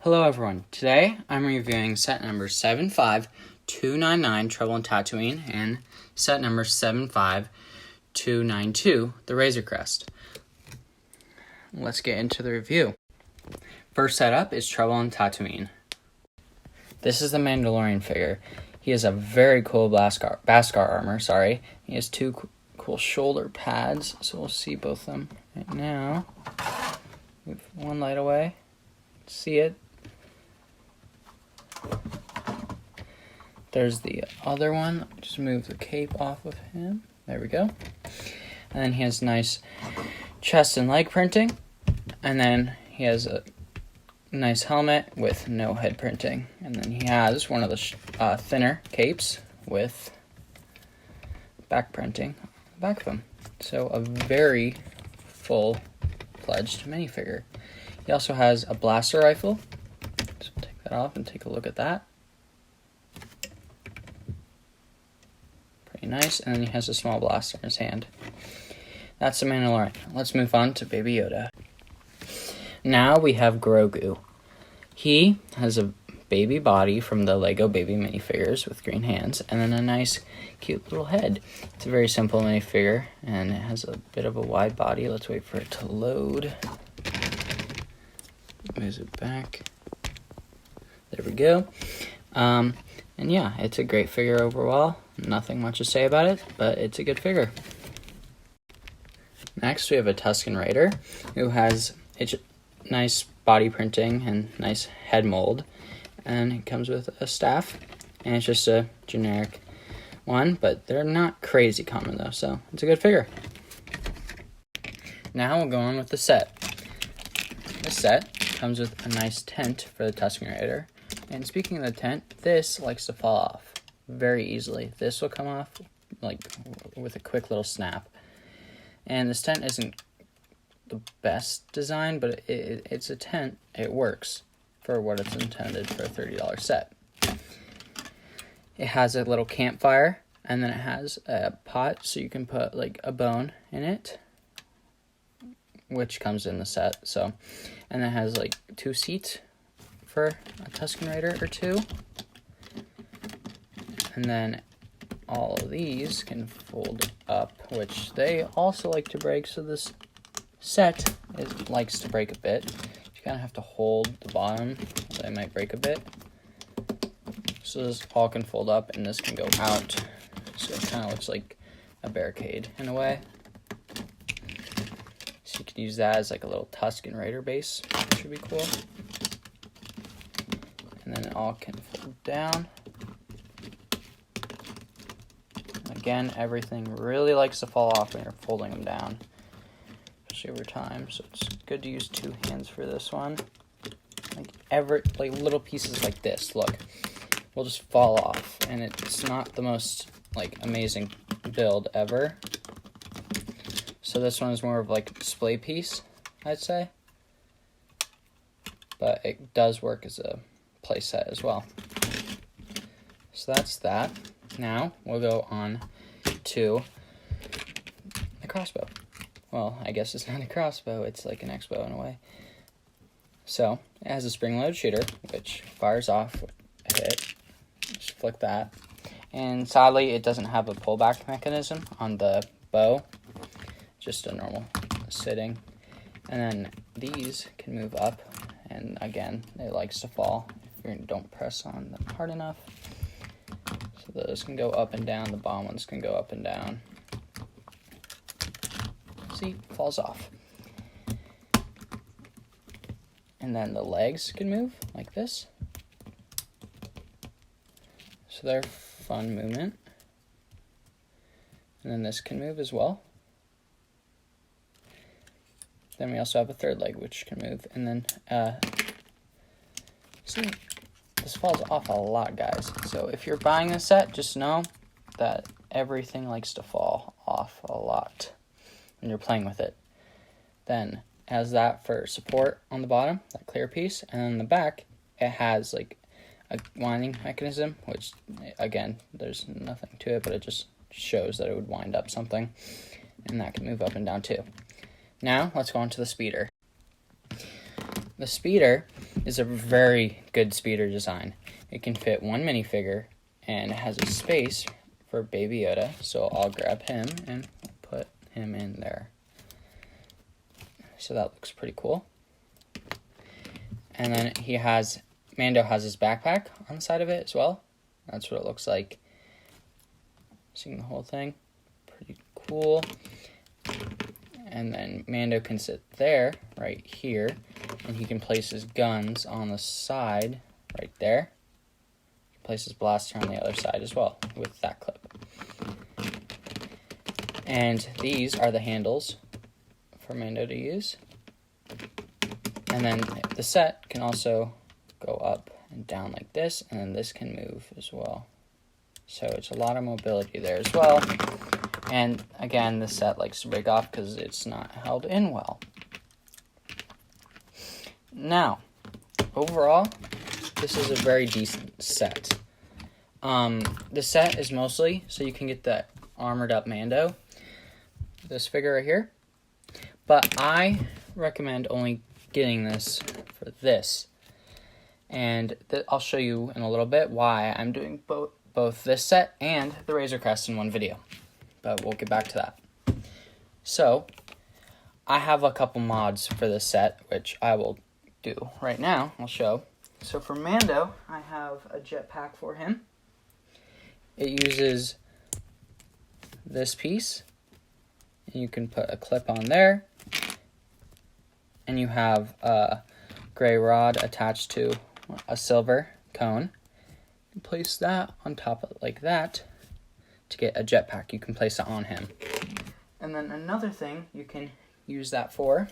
Hello everyone, today I'm reviewing set number 75299, Trouble in Tatooine, and set number 75292, the Razer Crest. Let's get into the review. First setup is Trouble in Tatooine. This is the Mandalorian figure. He has a very cool Beskar armor, He has two cool shoulder pads, so we'll see both of them right now. Move one light away. See it? There's the other one. Just move the cape off of him. There we go. And then he has nice chest and leg printing. And then he has a nice helmet with no head printing. And then he has one of the thinner capes with back printing on the back of him. So a very full-fledged minifigure. He also has a blaster rifle. So we'll take that off and take a look at that. Pretty nice. And then he has a small blaster in his hand. That's the Mandalorian. Let's move on to Baby Yoda. Now we have Grogu. He has a baby body from the Lego baby minifigures with green hands, and then a nice, cute little head. It's a very simple minifigure, and it has a bit of a wide body. Let's wait for it to load. Move it back. There we go. And yeah, it's a great figure overall. Nothing much to say about it, but it's a good figure. Next, we have a Tusken Raider, who has nice body printing and nice head mold. And it comes with a staff, and it's just a generic one, but they're not crazy common though, so it's a good figure. Now we'll go on with the set. This set comes with a nice tent for the Tusken Raider. And speaking of the tent, this likes to fall off very easily. This will come off like with a quick little snap. And this tent isn't the best design, but it's a tent. It works for what it's intended for a $30 set. It has a little campfire, and then it has a pot so you can put like a bone in it, which comes in the set. So, and it has like 2 seats for a Tusken Raider or 2. And then all of these can fold up, which they also like to break. So this set likes to break a bit. You kind of have to hold the bottom, so they might break a bit. So this all can fold up, and this can go out. So it kind of looks like a barricade in a way. So you could use that as like a little Tusken Raider base, which would be cool. And then it all can fold down. Again, everything really likes to fall off when you're folding them down, especially over time. So it's good to use 2 hands for this one. Like little pieces like this, look, will just fall off, and it's not the most like amazing build ever. So this one is more of like a display piece, I'd say, but it does work as a play set as well. So that's that. Now we'll go on to the crossbow. Well, I guess it's not a crossbow, it's like an X-bow in a way. So it has a spring-loaded shooter, which fires off with a hit. Just flick that. And sadly, it doesn't have a pullback mechanism on the bow, just a normal sitting. And then these can move up, and again, it likes to fall if you don't press on them hard enough. So those can go up and down, the bottom ones can go up and down. See, falls off. And then the legs can move like this. So they're fun movement. And then this can move as well. Then we also have a third leg which can move. And then, see, this falls off a lot, guys. So if you're buying this set, just know that everything likes to fall off a lot when you're playing with it. Then it has that for support on the bottom, that clear piece, and then in the back it has like a winding mechanism, which again, there's nothing to it, but it just shows that it would wind up something, and that can move up and down too. Now let's go on to the speeder. the speeder is a very good speeder design. It can fit one minifigure, and it has a space for Baby Yoda, so I'll grab him and put him in there. So that looks pretty cool. And then Mando has his backpack on the side of it as well. That's what it looks like. Seeing the whole thing, pretty cool. And then Mando can sit there, right here, and he can place his guns on the side, right there. He can place his blaster on the other side as well, with that clip. And these are the handles for Mando to use. And then the set can also go up and down like this, and then this can move as well. So it's a lot of mobility there as well. And again, the set likes to break off because it's not held in well. Now, overall, this is a very decent set. The set is mostly so you can get the armored up Mando, this figure right here. But I recommend only getting this for this. And I'll show you in a little bit why I'm doing both this set and the Razer Crest in one video. But we'll get back to that. So, I have a couple mods for this set, which I will do right now. I'll show. So for Mando, I have a jetpack for him. It uses this piece. And you can put a clip on there. And you have a gray rod attached to a silver cone. You can place that on top of it like that to get a jetpack. You can place it on him. And then another thing you can use that for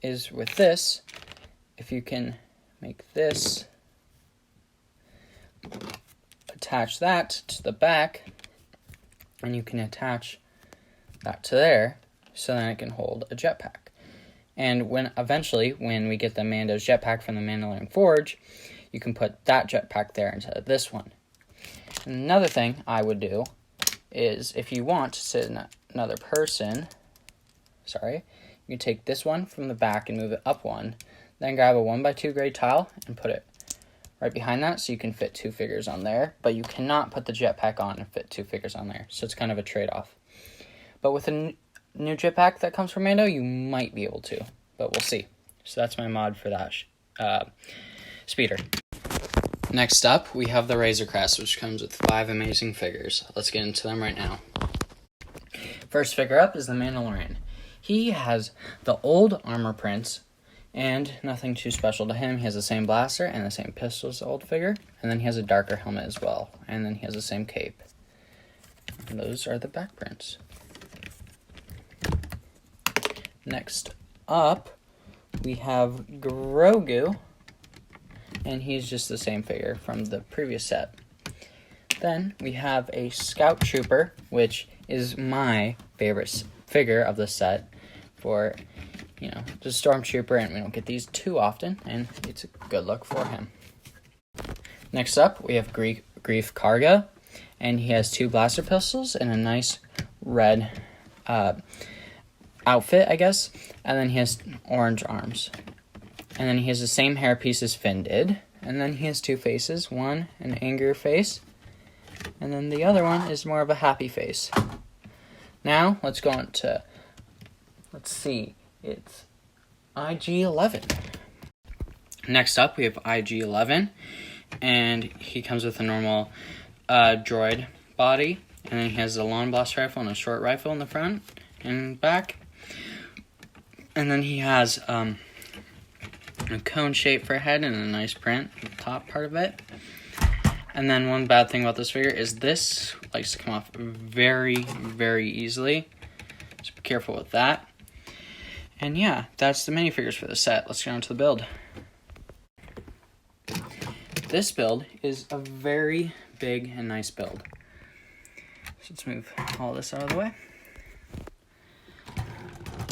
is with this. If you can make this, attach that to the back, and you can attach that to there, so then it can hold a jetpack. And eventually, when we get the Mando's jetpack from the Mandalorian Forge, you can put that jetpack there instead of this one. And another thing I would do is, if you want to sit another person, you can take this one from the back and move it up one, then grab a 1x2 gray tile and put it right behind that so you can fit two figures on there, but you cannot put the jetpack on and fit two figures on there, so it's kind of a trade-off. But with a new jetpack that comes from Mando, you might be able to, but we'll see. So that's my mod for that speeder. Next up, we have the Razer Crest, which comes with 5 amazing figures. Let's get into them right now. First figure up is the Mandalorian. He has the old armor prints, and nothing too special to him. He has the same blaster and the same pistol as the old figure, and then he has a darker helmet as well, and then he has the same cape. And those are the back prints. Next up, we have Grogu, and he's just the same figure from the previous set. Then we have a Scout Trooper, which is my favorite figure of the set for, just Stormtrooper, and we don't get these too often, and it's a good look for him. Next up, we have Greef Karga, and he has 2 blaster pistols and a nice red outfit, I guess, and then he has orange arms. And then he has the same hairpiece as Finn did, and then he has 2 faces, one an angry face, and then the other one is more of a happy face. Now, let's go on to, it's IG-11. Next up, we have IG-11, and he comes with a normal droid body, and then he has a long blast rifle and a short rifle in the front and back. And then he has a cone shape for a head and a nice print at the top part of it. And then one bad thing about this figure is this likes to come off very, very easily. So be careful with that. And yeah, that's the minifigures for the set. Let's get on to the build. This build is a very big and nice build. So let's move all this out of the way.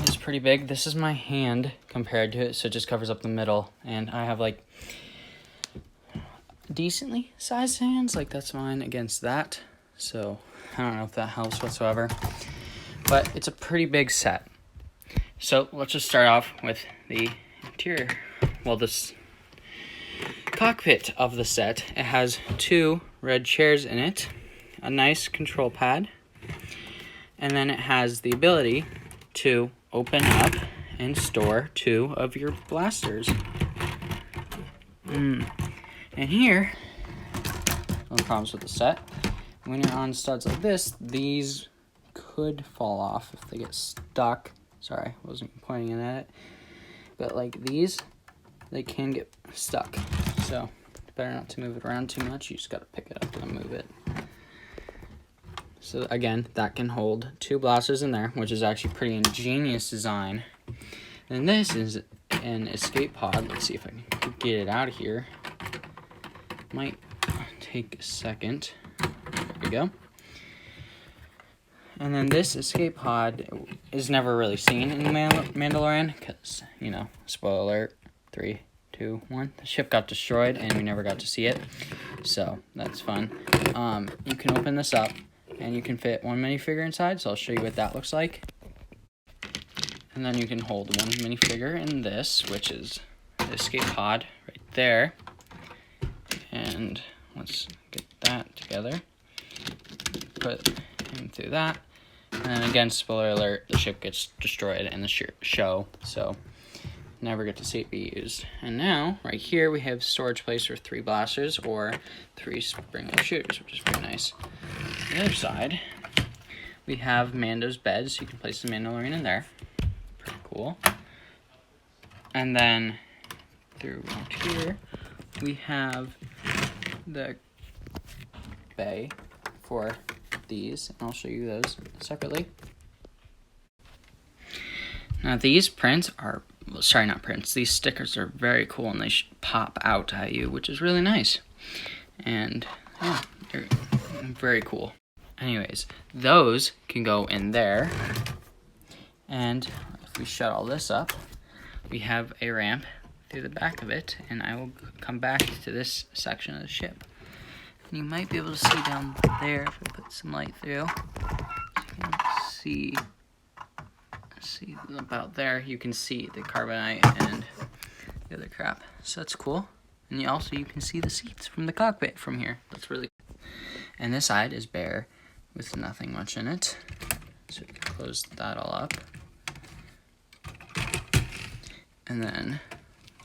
It's pretty big. This is my hand compared to it, so it just covers up the middle. And I have like decently sized hands, like that's mine against that. So I don't know if that helps whatsoever. But it's a pretty big set. So let's just start off with the interior, well, this cockpit of the set, it has 2 red chairs in it, a nice control pad, and then it has the ability to open up and store 2 of your blasters. And here, no problems with the set. When you're on studs like this, these could fall off if they get stuck. Sorry, I wasn't pointing at it. But like these, they can get stuck. So it's better not to move it around too much. You just gotta pick it up and move it. So again, that can hold 2 blasters in there, which is actually pretty ingenious design. And this is an escape pod. Let's see if I can get it out of here. Might take a second. There we go. And then this escape pod is never really seen in the Mandalorian because, you know, spoiler alert, 3, 2, 1. The ship got destroyed and we never got to see it. So that's fun. You can open this up and you can fit 1 minifigure inside. So I'll show you what that looks like. And then you can hold 1 minifigure in this, which is the escape pod right there. And let's get that together. Put him through that. And then again, spoiler alert, the ship gets destroyed in the show, so never get to see it be used. And now, right here, we have storage place for 3 blasters or 3 spring-loaded shooters, which is very nice. On the other side, we have Mando's bed, so you can place the Mandalorian in there. Pretty cool. And then, through here, we have the bay for these, and I'll show you those separately. Now these prints are, well, sorry, not prints, these stickers are very cool and they pop out at you, which is really nice. And yeah, they're very cool. Anyways, those can go in there. And if we shut all this up, we have a ramp through the back of it, and I will come back to this section of the ship. You might be able to see down there if I put some light through. So you can see about there. You can see the carbonite and the other crap. So that's cool. And you can see the seats from the cockpit from here. That's really cool. And this side is bare with nothing much in it. So we can close that all up. And then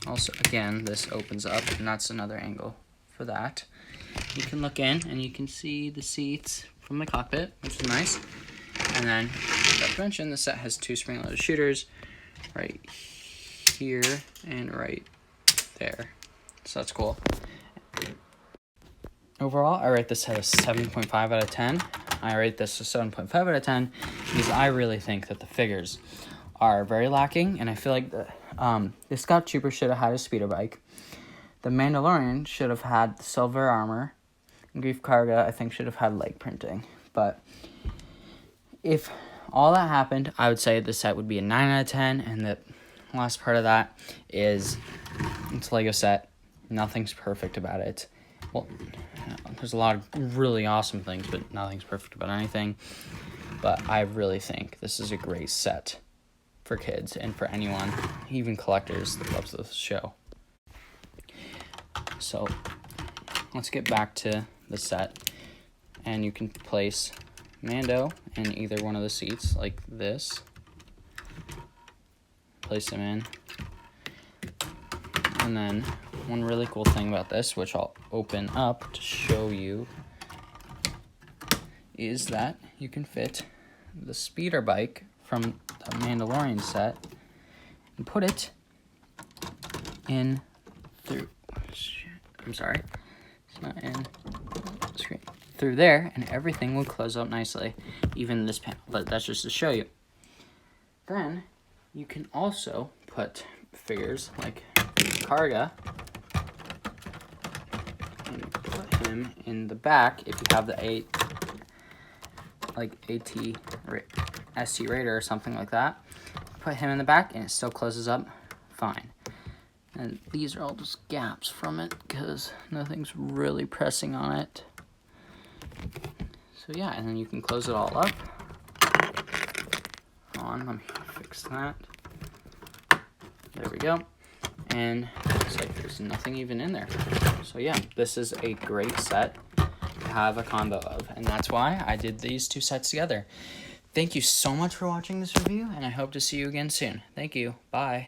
also again, this opens up, and that's another angle for that. You can look in and you can see the seats from the cockpit, which is nice. And then, as I mentioned, the set has 2 spring-loaded shooters right here and right there. So that's cool. Overall, I rate this set a 7.5 out of 10. I rate this a 7.5 out of 10 because I really think that the figures are very lacking, and I feel like the Scout Trooper should have had a speeder bike. The Mandalorian should have had the silver armor. And Grief Karga, I think, should have had leg printing. But if all that happened, I would say the set would be a 9 out of 10. And the last part of that is it's a Lego set. Nothing's perfect about it. Well, there's a lot of really awesome things, but nothing's perfect about anything. But I really think this is a great set for kids and for anyone, even collectors that loves this show. So let's get back to the set, and you can place Mando in either one of the seats like this. Place him in. And then one really cool thing about this, which I'll open up to show you, is that you can fit the speeder bike from the Mandalorian set and put it in through, I'm sorry, it's not in the screen, through there, and everything will close up nicely, even this panel, but that's just to show you. Then you can also put figures like Karga and put him in the back if you have the ST Raider or something like that. Put him in the back and it still closes up fine. And these are all just gaps from it because nothing's really pressing on it. So yeah, and then you can close it all up. Hold on, let me fix that. There we go. and it's like there's nothing even in there. So yeah, this is a great set to have a combo of, and that's why I did these two sets together. Thank you so much for watching this review, and I hope to see you again soon. Thank you. Bye.